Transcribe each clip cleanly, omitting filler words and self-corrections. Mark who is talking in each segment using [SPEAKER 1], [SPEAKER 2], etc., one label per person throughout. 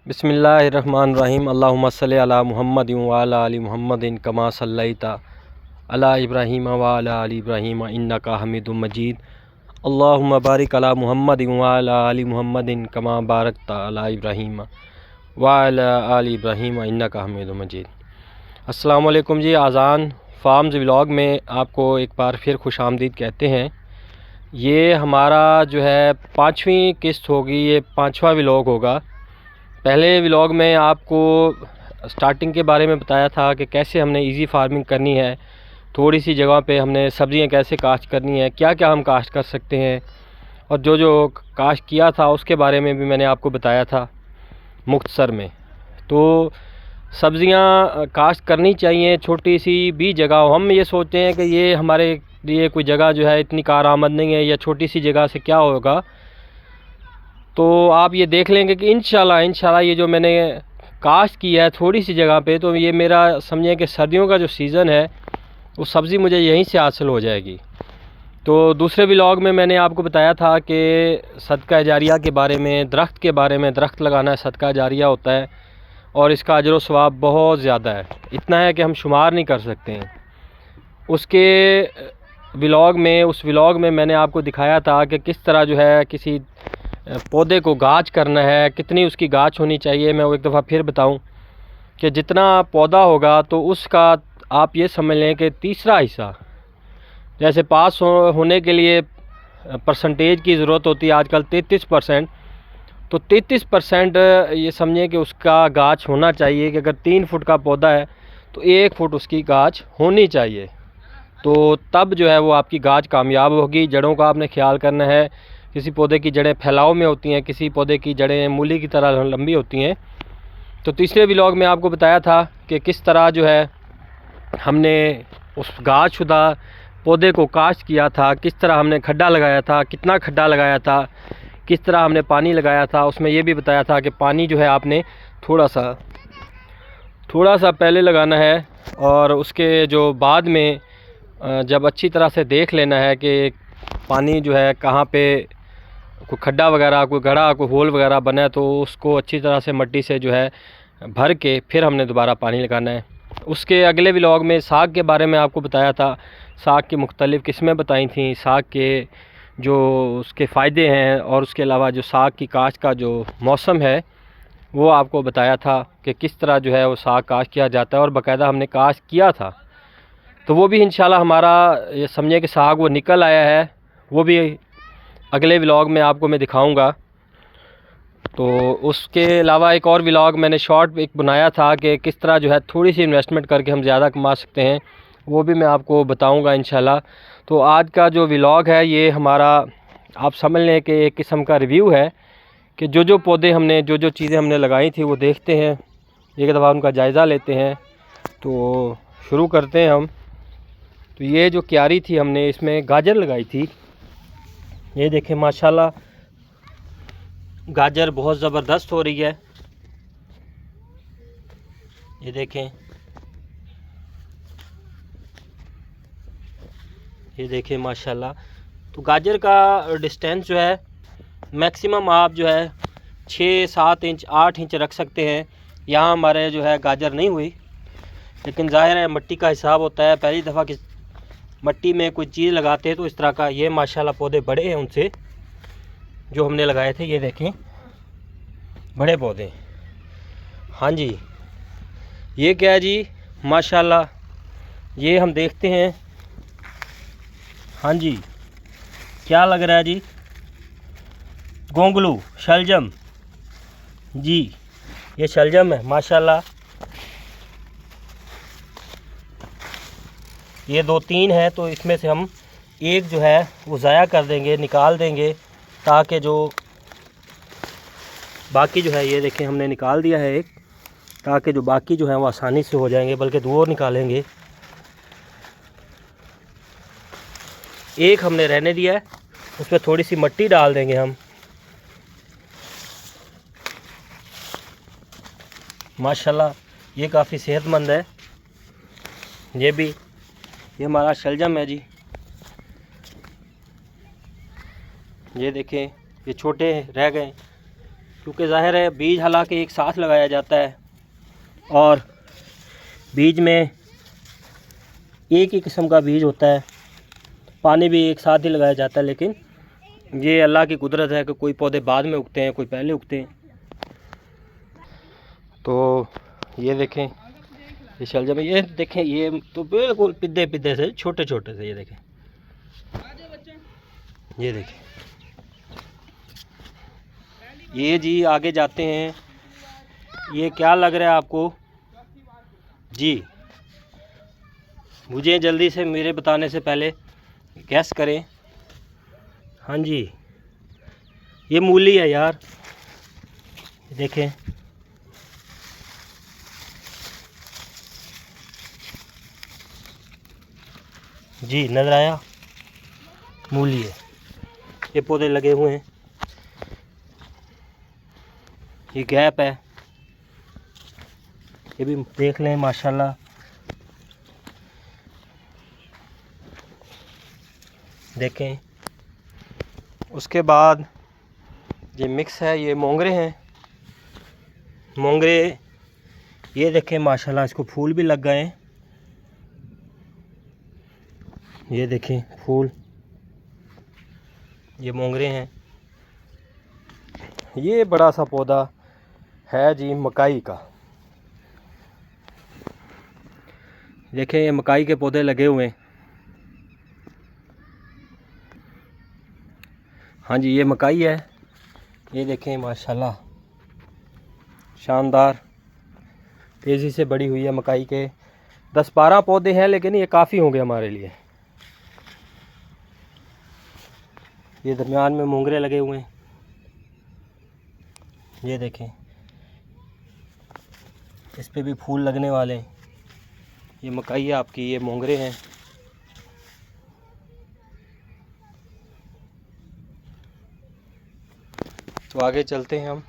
[SPEAKER 1] बिस्मिल्लाहिर्रहमानिर्रहीम। अल्लाहुम्मा सल्लि अला मुहम्मदिन व अला आलि मुहम्मदिन कमा सल्लैता अला इब्राहीम व अला आलि इब्राहीम इन्नका हमीदुम मजीद। अल्लाहुम्मा बारिक अला मुहम्मदिन व अला आलि मुहम्मदिन कमा बारकता अला इब्राहीम व अला आलि इब्राहीम इन्नका हमीदुम मजीद। अस्सलामु अलैकुम जी। आज़ान फार्म्स व्लॉग में आपको एक बार फिर खुशामदीद कहते हैं। ये हमारा जो है 5वीं किस्त होगी, ये 5वां व्लॉग होगा। पहले व्लॉग में आपको स्टार्टिंग के बारे में बताया था कि कैसे हमने इजी फार्मिंग करनी है, थोड़ी सी जगह पे हमने सब्ज़ियाँ कैसे काश्त करनी है, क्या क्या हम काश्त कर सकते हैं, और जो जो काश्त किया था उसके बारे में भी मैंने आपको बताया था मुख्तसर में। तो सब्ज़ियाँ काश्त करनी चाहिए, छोटी सी भी जगह हो। हम ये सोचते हैं कि ये हमारे लिए कोई जगह जो है इतनी कारआमद नहीं है, या छोटी सी जगह से क्या होगा। तो आप ये देख लेंगे कि इंशाल्लाह ये जो मैंने काश्त किया है थोड़ी सी जगह पे, तो ये मेरा समझें कि सर्दियों का जो सीज़न है वो सब्ज़ी मुझे यहीं से हासिल हो जाएगी। तो दूसरे व्लॉग में मैंने आपको बताया था कि सदका जारिया के बारे में, दरख्त के बारे में। दरख्त लगाना सदका जारिया होता है और इसका अजर व सवाब बहुत ज़्यादा है, इतना है कि हम शुमार नहीं कर सकते हैं। उसके उस व्लॉग में मैंने आपको दिखाया था कि किस तरह जो है किसी पौधे को गाछ करना है, कितनी उसकी गाछ होनी चाहिए। मैं वो एक दफ़ा फिर बताऊं कि जितना पौधा होगा तो उसका आप ये समझ लें कि तीसरा हिस्सा, जैसे पास होने के लिए परसेंटेज की ज़रूरत होती है आजकल 33%, तो 33% ये समझें कि उसका गाछ होना चाहिए। कि अगर 3 फुट का पौधा है तो 1 फुट उसकी गाछ होनी चाहिए, तो तब जो है वो आपकी गाछ कामयाब होगी। जड़ों का आपने ख्याल करना है। किसी पौधे की जड़ें फैलाव में होती हैं, किसी पौधे की जड़ें मूली की तरह लंबी होती हैं। तो तीसरे व्लॉग में आपको बताया था कि किस तरह जो है हमने उस गाछ शुदा पौधे को काश्त किया था, किस तरह हमने खड्डा लगाया था, कितना खड्डा लगाया था, किस तरह हमने पानी लगाया था। उसमें ये भी बताया था कि पानी जो है आपने थोड़ा सा पहले लगाना है, और उसके जो बाद में जब अच्छी तरह से देख लेना है कि पानी जो है कहाँ पे कोई खड्डा वगैरह, कोई गड्ढा, कोई होल वगैरह बना है, तो उसको अच्छी तरह से मिट्टी से जो है भर के फिर हमने दोबारा पानी लगाना है। उसके अगले व्लॉग में साग के बारे में आपको बताया था, साग की मुख्तलिफ़ किस्में बताई थी, साग के जो उसके फ़ायदे हैं, और उसके अलावा जो साग की काश्त का जो मौसम है वो आपको बताया था कि किस तरह जो है वो साग काश्त किया जाता है, और बाकायदा हमने काश्त किया था। तो वो भी इंशाल्लाह हमारा ये समझे कि साग वो निकल आया है, वो भी अगले व्लॉग में आपको मैं दिखाऊंगा। तो उसके अलावा एक और व्लॉग मैंने शॉर्ट एक बनाया था कि किस तरह जो है थोड़ी सी इन्वेस्टमेंट करके हम ज़्यादा कमा सकते हैं, वो भी मैं आपको बताऊंगा इंशाल्लाह। तो आज का जो व्लॉग है ये हमारा, आप समझ लें कि एक किस्म का रिव्यू है कि जो पौधे हमने, जो चीज़ें हमने लगाई थी वो देखते हैं, एक दफ़ा उनका जायज़ा लेते हैं। तो शुरू करते हैं हम। तो ये जो क्यारी थी हमने इसमें गाजर लगाई थी, ये देखें माशाल्लाह गाजर बहुत ज़बरदस्त हो रही है। ये देखें, ये देखें माशाल्लाह। तो गाजर का डिस्टेंस जो है मैक्सिमम आप जो है 6, 7 इंच, 8 इंच रख सकते हैं। यहाँ हमारे जो है गाजर नहीं हुई, लेकिन ज़ाहिर है मिट्टी का हिसाब होता है। पहली दफ़ा कि मिट्टी में कोई चीज़ लगाते हैं तो इस तरह का। ये माशाल्लाह पौधे बड़े हैं उनसे जो हमने लगाए थे, ये देखें बड़े पौधे। हाँ जी, ये क्या है जी, माशाल्लाह ये हम देखते हैं। हाँ जी, क्या लग रहा है जी, गोंगलू शलजम जी, ये शलजम है माशाल्लाह। ये 2-3 है, तो इसमें से हम एक जो है वो ज़ाया कर देंगे, निकाल देंगे, ताकि जो बाकी जो है, ये देखें हमने निकाल दिया है एक, ताकि जो बाकी जो है वो आसानी से हो जाएंगे। बल्कि 2 और निकालेंगे, एक हमने रहने दिया है, उसमें थोड़ी सी मिट्टी डाल देंगे हम। माशाल्लाह ये काफ़ी सेहतमंद है। ये भी, ये हमारा शलजम है जी, ये देखें ये छोटे रह गए, क्योंकि ज़ाहिर है बीज हालांकि एक साथ लगाया जाता है और बीज में एक ही किस्म का बीज होता है, पानी भी एक साथ ही लगाया जाता है, लेकिन ये अल्लाह की कुदरत है कि कोई पौधे बाद में उगते हैं, कोई पहले उगते हैं। तो ये देखें ये शलजम, ये देखें ये तो बिल्कुल पिद्दे पिद्दे से छोटे छोटे से, ये देखें, ये देखें। ये जी आगे जाते हैं, ये क्या लग रहा है आपको जी? मुझे जल्दी से मेरे बताने से पहले गैस करें। हाँ जी, ये मूली है यार, देखें। जी नज़र आया, मूली है। ये पौधे लगे हुए हैं, ये गैप है, ये भी देख लें माशाल्लाह। देखें, उसके बाद ये मिक्स है, ये मोंगरे हैं, मोंगरे ये देखें माशाल्लाह, इसको फूल भी लग गए हैं। ये देखें फूल, ये मोंगरे हैं। ये बड़ा सा पौधा है जी मकाई का, देखें ये मकाई के पौधे लगे हुए हैं। हाँ जी, ये मकाई है, ये देखें माशाल्लाह शानदार तेज़ी से बड़ी हुई है मकाई के। 10-12 पौधे हैं, लेकिन ये काफ़ी होंगे हमारे लिए। ये दरमियान में मोंगरे लगे हुए हैं, ये देखें इस पे भी फूल लगने वाले हैं। ये मकाई है आपकी, ये मोंगरे हैं। तो आगे चलते हैं हम।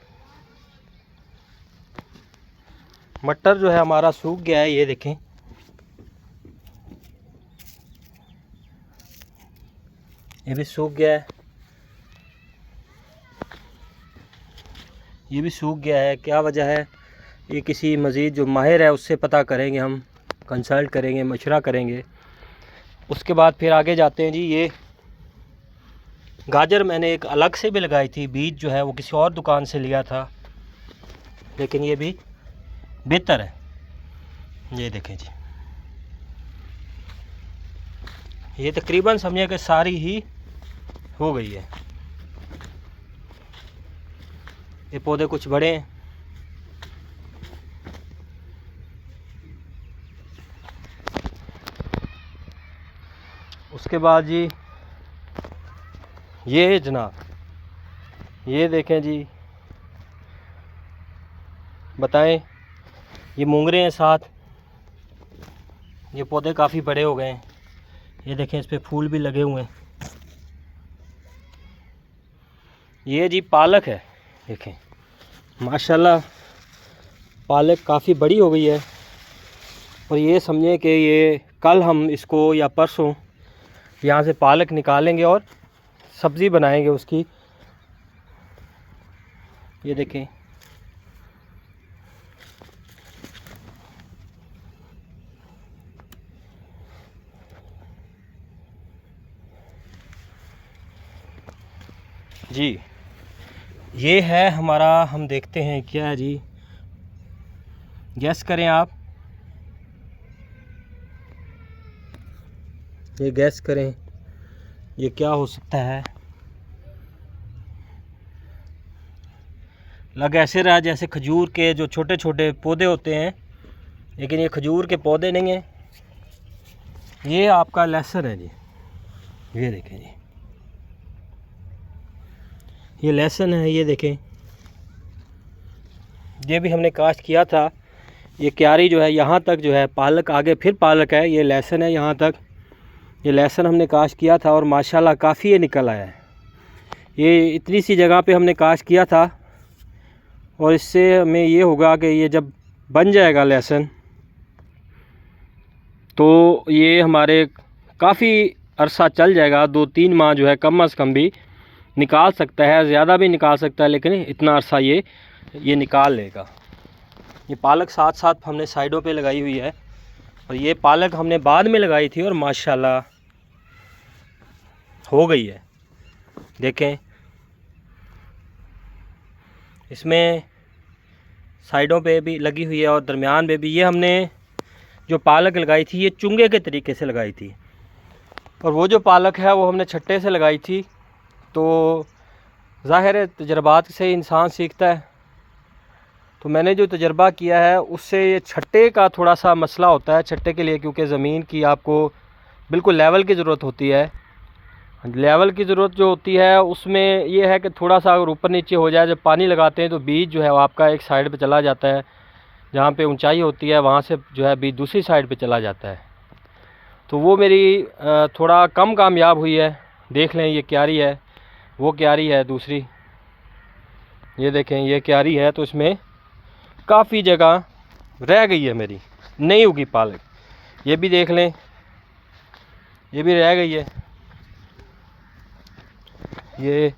[SPEAKER 1] मटर जो है हमारा सूख गया है, ये देखें, ये भी सूख गया है, ये भी सूख गया है। क्या वजह है, ये किसी मज़ीद जो माहिर है उससे पता करेंगे, हम कंसल्ट करेंगे, मशवरा करेंगे। उसके बाद फिर आगे जाते हैं जी। ये गाजर मैंने एक अलग से भी लगाई थी, बीज जो है वो किसी और दुकान से लिया था, लेकिन ये भी बेहतर है। ये देखें जी, ये तकरीबन समझिए कि सारी ही हो गई है। ये पौधे कुछ बड़े हैं। उसके बाद जी ये जनाब, ये देखें जी, बताएं, ये मोंगरे हैं साथ, ये पौधे काफ़ी बड़े हो गए हैं। ये देखें इस पे फूल भी लगे हुए हैं। ये जी पालक है, देखें माशाल्लाह पालक काफ़ी बड़ी हो गई है। और ये समझें कि ये कल हम इसको या परसों यहाँ से पालक निकालेंगे और सब्ज़ी बनाएंगे उसकी। ये देखें, जी ये है हमारा, हम देखते हैं क्या है जी, गैस करें आप, ये गैस करें ये क्या हो सकता है। लग ऐसे रहा जैसे खजूर के जो छोटे छोटे पौधे होते हैं, लेकिन ये खजूर के पौधे नहीं हैं, ये आपका लहसुन है जी। ये देखें जी, ये लहसुन है, ये देखें, ये भी हमने काश्त किया था। ये क्यारी जो है यहाँ तक जो है, पालक आगे फिर पालक है, ये लहसुन है यहाँ तक। ये लहसुन हमने काश्त किया था और माशाल्लाह काफ़ी ये निकल आया है। ये इतनी सी जगह पे हमने काश्त किया था, और इससे हमें ये होगा कि ये जब बन जाएगा लहसुन, तो ये हमारे काफ़ी अरसा चल जाएगा, 2-3 माह जो है कम अज़ कम भी निकाल सकता है, ज़्यादा भी निकाल सकता है, लेकिन इतना अरसा ये निकाल लेगा। ये पालक साथ साथ हमने साइडों पे लगाई हुई है, और ये पालक हमने बाद में लगाई थी और माशाल्लाह हो गई है। देखें, इसमें साइडों पे भी लगी हुई है और दरमियान में भी। ये हमने जो पालक लगाई थी ये चुंगे के तरीके से लगाई थी, और वो जो पालक है वो हमने छट्टे से लगाई थी। तो ज़ाहिर है तजर्बात से इंसान सीखता है। तो मैंने जो तजर्बा किया है उससे ये छट्टे का थोड़ा सा मसला होता है छट्टे के लिए, क्योंकि ज़मीन की आपको बिल्कुल लेवल की ज़रूरत होती है। लेवल की ज़रूरत जो होती है उसमें ये है कि थोड़ा सा अगर ऊपर नीचे हो जाए, जब पानी लगाते हैं तो बीज जो है वो आपका एक साइड पे चला जाता है, जहाँ पे ऊंचाई होती है वहाँ से जो है बीज दूसरी साइड पे चला जाता है। तो वो मेरी थोड़ा कम कामयाब हुई है। देख लें, ये क्यारी है, वो क्यारी है दूसरी, ये देखें ये क्यारी है, तो इसमें काफ़ी जगह रह गई है मेरी, नहीं उगी पालक। ये भी देख लें, ये भी रह गई है। ये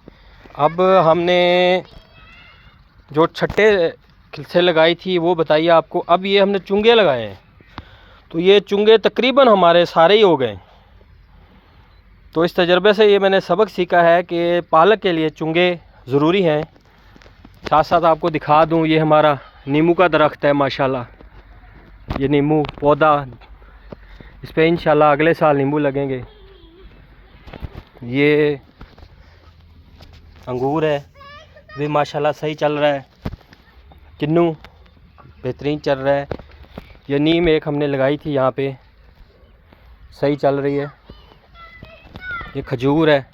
[SPEAKER 1] अब हमने जो छट्टे से लगाई थी वो बताइए आपको। अब ये हमने चुंगे लगाए हैं, तो ये चुंगे तकरीबन हमारे सारे ही हो गए। तो इस तजर्बे से ये मैंने सबक सीखा है कि पालक के लिए चुंगे ज़रूरी हैं। साथ साथ आपको दिखा दूं, ये हमारा नींबू का दरख्त है माशाल्लाह। ये नींबू पौधा, इस पर इंशाल्लाह अगले साल नींबू लगेंगे। ये अंगूर है, भी माशाल्लाह सही चल रहा है। किन्नू बेहतरीन चल रहा है। ये नीम एक हमने लगाई थी यहाँ पे, सही चल रही है। ये खजूर है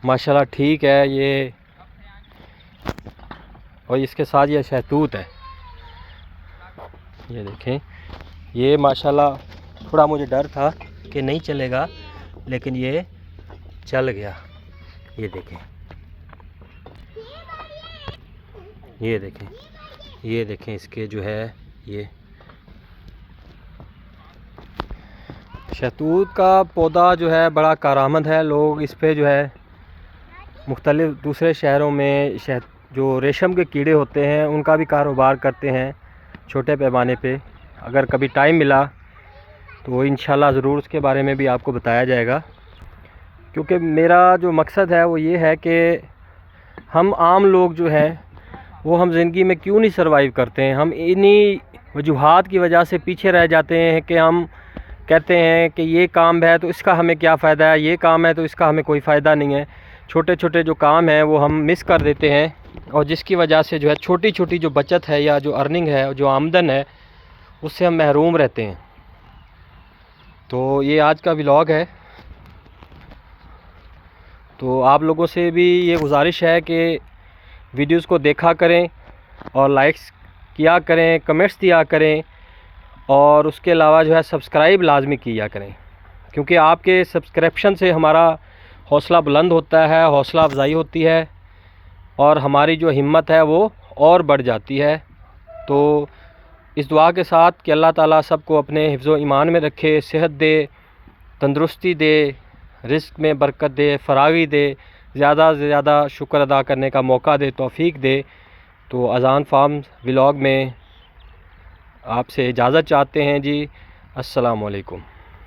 [SPEAKER 1] माशाल्लाह ठीक है ये, और इसके साथ ये शहतूत है। ये देखें, ये माशाल्लाह थोड़ा मुझे डर था कि नहीं चलेगा, लेकिन ये चल गया। ये देखें, ये देखें, ये देखें इसके जो है ये शहतूत का पौधा जो है बड़ा कारामद है। लोग इस पे जो है मुख्तलिफ़ दूसरे शहरों में जो रेशम के कीड़े होते हैं उनका भी कारोबार करते हैं छोटे पैमाने पे। अगर कभी टाइम मिला तो इंशाल्लाह ज़रूर उसके बारे में भी आपको बताया जाएगा, क्योंकि मेरा जो मकसद है वो ये है कि हम आम लोग जो हैं वो हम ज़िंदगी में क्यों नहीं सर्वाइव करते हैं। हम इन्हीं वजूहात की वजह से पीछे रह जाते हैं कि हम कहते हैं कि ये काम है तो इसका हमें क्या फ़ायदा है, ये काम है तो इसका हमें कोई फ़ायदा नहीं है। छोटे छोटे जो काम हैं वो हम मिस कर देते हैं, और जिसकी वजह से जो है छोटी छोटी जो बचत है या जो अर्निंग है, जो आमदन है, उससे हम महरूम रहते हैं। तो ये आज का व्लॉग है। तो आप लोगों से भी ये गुजारिश है कि वीडियोस को देखा करें और लाइक्स किया करें, कमेंट्स दिया करें, और उसके अलावा जो है सब्सक्राइब लाजमी किया करें, क्योंकि आपके सब्सक्रिप्शन से हमारा हौसला बुलंद होता है, हौसला अफजाई होती है, और हमारी जो हिम्मत है वो और बढ़ जाती है। तो इस दुआ के साथ कि अल्लाह ताला सबको अपने हिफ्ज़ो ईमान में रखे, सेहत दे, तंदुरुस्ती दे, रिज़्क़ में बरकत दे, फ़रागी दे, ज़्यादा से ज़्यादा शुक्र अदा करने का मौका दे, तौफ़ीक दे। तो अज़ान फार्म्स व्लॉग में आपसे इजाज़त चाहते हैं जी। अस्सलामु अलैकुम।